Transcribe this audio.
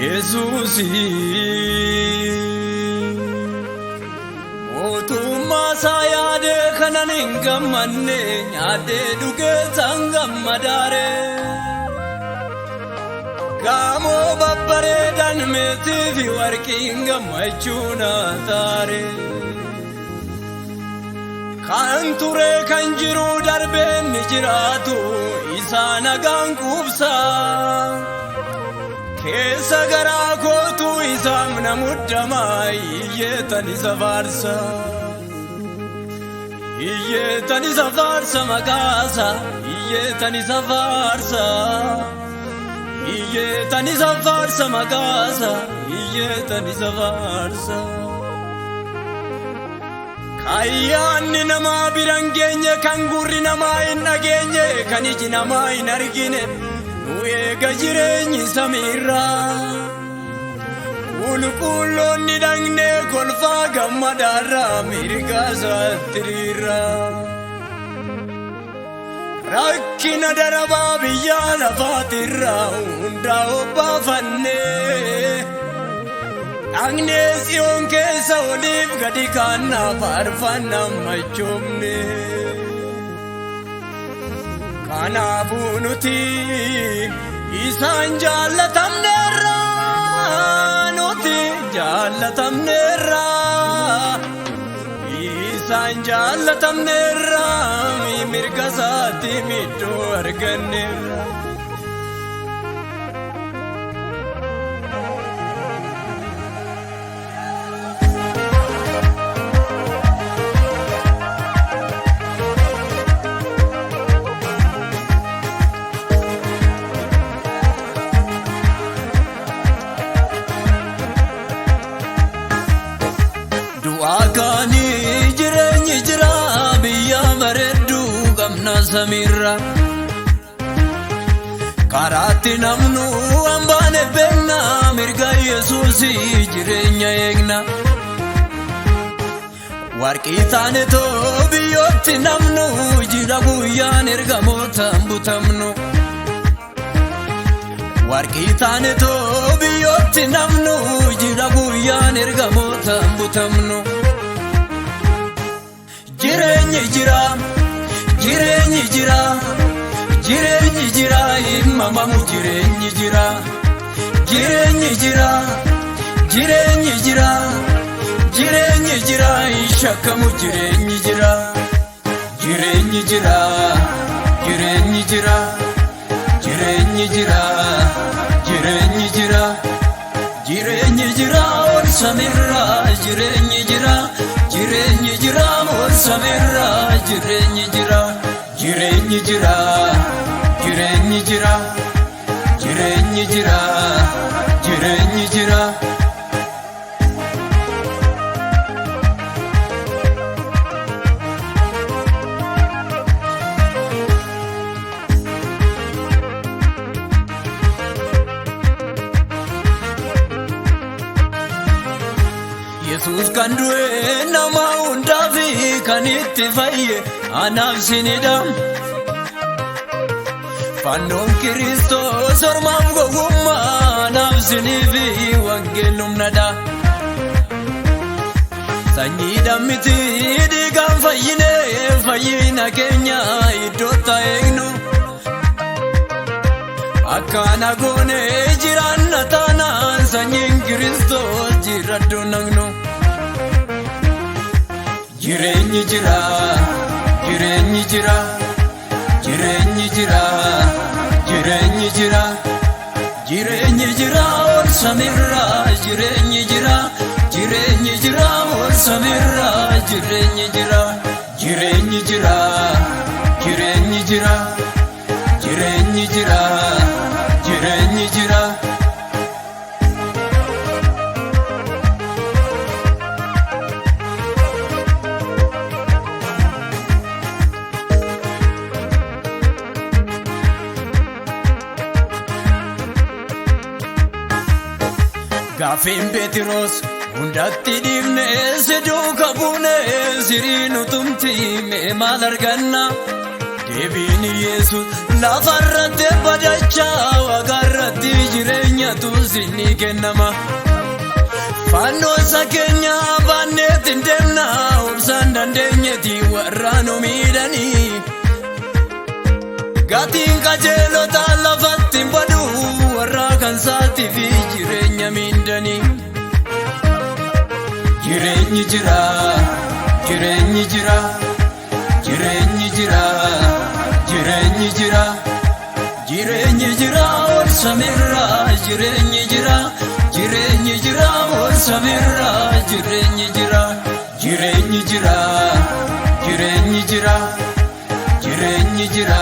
Yesuusi mootummaa isaa yaadee kanan hin gammanne nyaadhee dhugee sangammadaare gaamoo babbareedan meetii fi warqiin gammachuu naa taare kan ture kan jiru darbeen ni jiraatu isaa nagaan quubsaa keessa garaa kootu isaaf na muddamaa iyyeetan isa faarsa maqaasa iyyeetan isa faarsa maqaasa iyyeetan isa faarsa ayyaanni namaa biran geenye kan gurri namaa hin dhageenye kan iji namaa hin argine nu eega jireenyi samiirraa qulqulloonni dhaqnee kolfaa gammadaarraa mirga isaatiriirraa rakkina darabaa biyyaa lafaatirraa hundaa obbaafannee dhaqnee Tsiyoon keessa oliif gadi kaannaa faarfannaa machoomne kanaafuu nuti isaan jaallatamneerra isaan jaallatamneerra mirga isaatti middoo arganneerra Akani jireenyi jira biyya bareedduu qabna samiirra karaatti namnu hambaane beekna mirga Yesuusi jireenya eegna warqii taane too biyyootti namnu jira guyyaan ergamootaan butamnu warqii taane too biyyootti namnu jira guyyaan ergamootaan butamnu jireenyi jira imamamu jireenyi jira ishakamu jireenyi jira ol samirra jireenyi jira ol samirra jireenyi jira Yesuus kan du'e nama hundaaf kan itti fayye anaaf sinidha fannoon Kiristoos ormaaf gowwummaa anaaf siniif wangeelumnadha sanyiidhaan miti dhiigaan fayyine fayyina keenya iddootti eegnu akkana goone jiraanna taanaan sanyiin Kiristoos jirradhu naqnu jireenyi jira ol samirra jireenyi jira ol samirra jireenyi jira Gaafiin Phexros hundatti dhiifnee si duuka buunee siriinu tumti mee maal arganna deebiin Yesuus lafarratti badachaa waggaarratti jireenya tuusi sinni kennama. Fannoo isa keenya baanneetti hin deemna obsaan dandeenyeeti warra nu miidhanii. Gatiin qajeelota lafatti hin badu warra kan saatti fi jireenya miidhanii. Jireenyi jira, jireenyi jira, jireenyi jira, jireenyi jira, jireenyi jira ol samiirra jireenyi jira, jireenyi jira ol samiirra jireenyi jira, jireenyi jira, jireenyi jira, jireenyi jira.